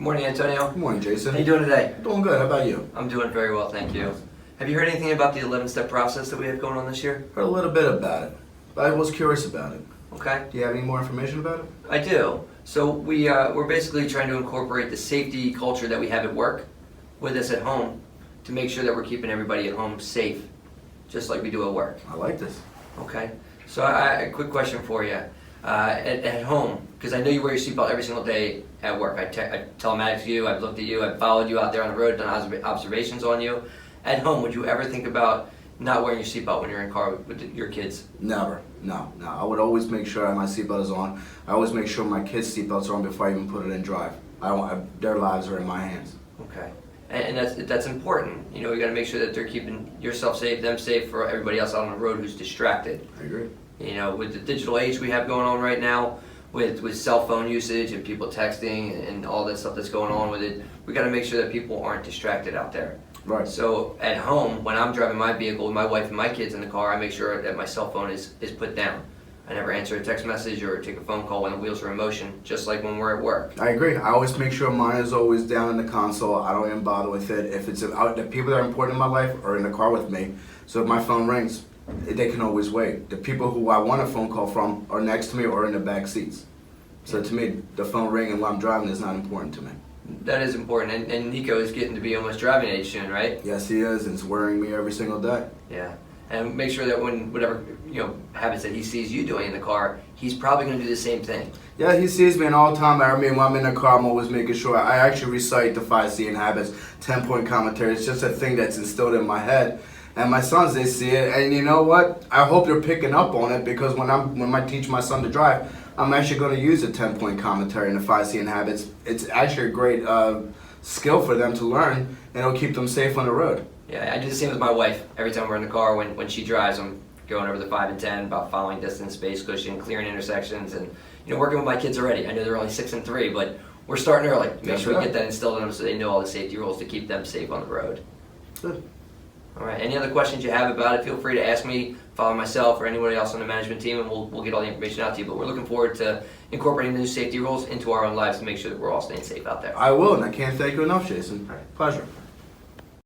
Good morning, Antonio. Good morning, Jason. How you doing today? Doing good. How about you? I'm doing very well, thank you. Have you heard anything about the 11-step process that we have going on this year? Heard a little bit about it, but I was curious about it. Okay. Do you have any more information about it? I do. So we're basically trying to incorporate the safety culture that we have at work with us at home to make sure that we're keeping everybody at home safe, just like we do at work. I like this. Okay. So a quick question for you. At home, because I know you wear your seatbelt every single day at work. I telematics you, I've looked at you, I've followed you out there on the road, done observations on you. At home, would you ever think about not wearing your seatbelt when you're in the car with your kids? Never. No. I would always make sure my seatbelt is on. I always make sure my kids' seatbelts are on before I even put it in drive. Their lives are in my hands. Okay. And that's important. You know, you got to make sure that they're keeping yourself safe, them safe, for everybody else out on the road who's distracted. I agree. You know, with the digital age we have going on right now, with cell phone usage and people texting and all that stuff that's going on with it, we got to make sure that people aren't distracted out there. Right. So at home, when I'm driving my vehicle with my wife and my kids in the car, I make sure that my cell phone is put down. I never answer a text message or take a phone call when the wheels are in motion, just like when we're at work. I agree. I always make sure mine is always down in the console. I don't even bother with it. If it's the people that are important in my life are in the car with me, so if my phone rings, they can always wait. The people who I want a phone call from are next to me or in the back seats. So to me, the phone ringing while I'm driving is not important to me. That is important, and Nico is getting to be almost driving age soon, right? Yes, he is, and it's worrying me every single day. Yeah, and make sure that when whatever habits that he sees you doing in the car, he's probably going to do the same thing. Yeah, he sees me in all time. I mean, when I'm in the car, I'm always making sure I actually recite the 5 seeing habits, 10-point commentary. It's just a thing that's instilled in my head. And my sons, they see it, and you know what? I hope they're picking up on it, because when I teach my son to drive, I'm actually going to use a 10-point commentary and the 5 seeing habits. It's actually a great skill for them to learn, and it'll keep them safe on the road. Yeah, I do the same with my wife. Every time we're in the car, when she drives, I'm going over the 5 and 10 about following distance, space cushion, clearing intersections, and working with my kids already. I know they're only 6 and 3, but we're starting early. Make sure we get that instilled in them so they know all the safety rules to keep them safe on the road. Good. All right. Any other questions you have about it, feel free to ask me, follow myself, or anybody else on the management team, and we'll get all the information out to you. But we're looking forward to incorporating the new safety rules into our own lives to make sure that we're all staying safe out there. I will, and I can't thank you enough, Jason. All right. Pleasure.